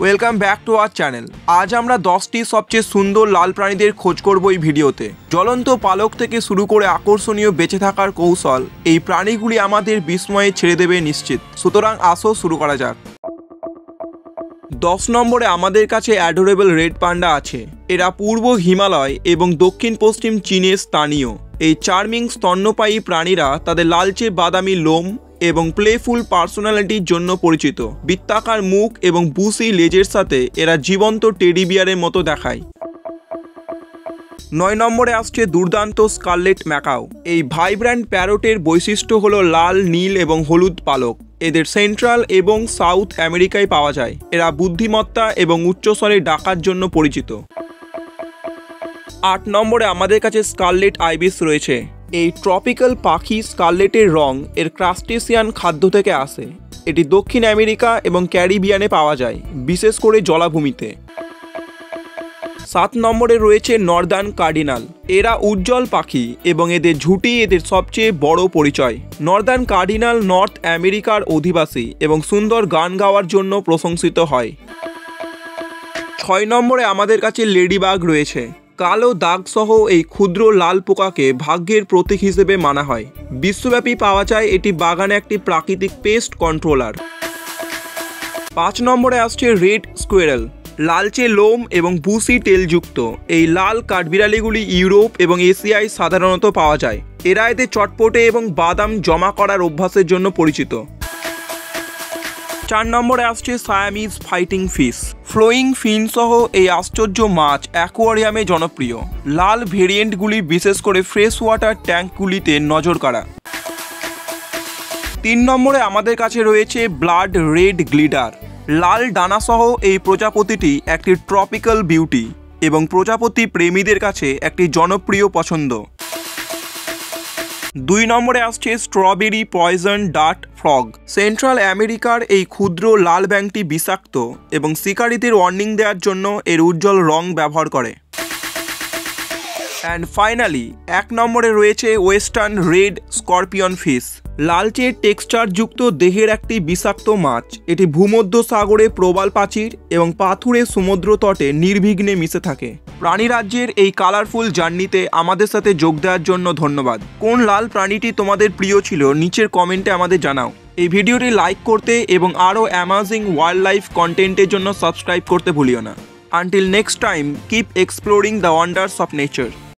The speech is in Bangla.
Welcome back to our channel. আজ আমরা 10টি সবচেয়ে সুন্দর লাল প্রাণীদের খোঁজ করব এই ভিডিওতে। জ্বলন্ত পালক থেকে শুরু করে আকর্ষণীয় বেঁচে থাকার কৌশল, এই প্রাণীগুলি আমাদের বিস্ময়ে ছেড়ে দেবে নিশ্চিত। সুতরাং আসো শুরু করা যাক। 10 নম্বরে আমাদের কাছে অ্যাডোরেবল রেড পান্ডা আছে। এরা পূর্ব হিমালয় এবং দক্ষিণ পশ্চিম চীনের স্থানীয়। এই চার্মিং স্তন্যপায়ী প্রাণীরা তাদের লালচে বাদামি লোম এবং প্লেফুল পার্সোনালিটির জন্য পরিচিত। বৃত্তাকার মুখ এবং বুসি লেজের সাথে এরা জীবন্ত টেডি বিয়ারের মতো দেখায়। 9 নম্বরে আসছে দুর্দান্ত স্কারলেট ম্যাকাও। এই ভাইব্র্যান্ট প্যারোটের বৈশিষ্ট্য হলো লাল, নীল এবং হলুদ পালক। এদের সেন্ট্রাল এবং সাউথ আমেরিকায় পাওয়া যায়। এরা বুদ্ধিমত্তা এবং উচ্চস্বরে ডাকার জন্য পরিচিত। 8 নম্বরে আমাদের কাছে স্কারলেট আইবিস রয়েছে। এই ট্রপিক্যাল পাখি স্কারলেটের রং এর ক্রাস্টেসিয়ান খাদ্য থেকে আসে। এটি দক্ষিণ আমেরিকা এবং ক্যারিবিয়ানে পাওয়া যায়, বিশেষ করে জলাভূমিতে। 7 নম্বরে রয়েছে নর্দার্ন কার্ডিনাল। এরা উজ্জ্বল পাখি এবং এদের ঝুঁটি এদের সবচেয়ে বড় পরিচয়। নর্দার্ন কার্ডিনাল নর্থ আমেরিকার অধিবাসী এবং সুন্দর গান গাওয়ার জন্য প্রশংসিত হয়। 6 নম্বরে আমাদের কাছে লেডিবাগ রয়েছে। কালো দাগ সহ এই ক্ষুদ্র লাল পোকাকে ভাগ্যের প্রতীক হিসেবে মানা হয়। বিশ্বব্যাপী পাওয়া যায়। এটি বাগানে একটি প্রাকৃতিক পেস্ট কন্ট্রোলার। 5 নম্বরে আসছে রেড স্কোয়ারেল। লালচে লোম এবং বুসি টেলযুক্ত এই লাল কাঠবিড়ালিগুলি ইউরোপ এবং এশিয়ায় সাধারণত পাওয়া যায়। এরা এদের চটপটে এবং বাদাম জমা করার অভ্যাসের জন্য পরিচিত। 4 নম্বরে আসছে সায়ামিজ ফাইটিং ফিশ। ফ্লোয়িং ফিন সহ এই আশ্চর্য মাছ অ্যাকোয়ারিয়ামে জনপ্রিয়। লাল ভেরিয়েন্টগুলি বিশেষ করে ফ্রেশ ওয়াটার ট্যাঙ্কগুলিতে নজর কাড়া। 3 নম্বরে আমাদের কাছে রয়েছে ব্লাড রেড গ্লিডার। লাল ডানাসহ এই প্রজাপতিটি একটি ট্রপিক্যাল বিউটি এবং প্রজাপতি প্রেমীদের কাছে একটি জনপ্রিয় পছন্দ। 2 নম্বরে আসছে strawberry poison dart frog. Central আমেরিকার এই ক্ষুদ্র লাল ব্যাঙটি বিষাক্ত এবং শিকারীদের ওয়ার্নিং দেওয়ার জন্য এর উজ্জ্বল রং ব্যবহার করে। অ্যান্ড ফাইনালি 1 নম্বরে রয়েছে ওয়েস্টার্ন রেড স্করপিয়ন ফিশ। লালচে টেক্সচারযুক্ত দেহের একটি বিষাক্ত মাছ। এটি ভূমধ্যসাগরে প্রবাল প্রাচীর এবং পাথুরে সমুদ্র তটে নির্বিঘ্নে মিশে থাকে। প্রাণীরাজ্যের এই কালারফুল জার্নিতে আমাদের সাথে যোগ দেওয়ার জন্য ধন্যবাদ। কোন লাল প্রাণীটি তোমাদের প্রিয় ছিল নিচের কমেন্টে আমাদের জানাও। এই ভিডিওটি লাইক করতে এবং আরও অ্যামাজিং ওয়াইল্ড লাইফ কন্টেন্টের জন্য সাবস্ক্রাইব করতে ভুলিও না। Until next time, keep exploring the wonders of nature.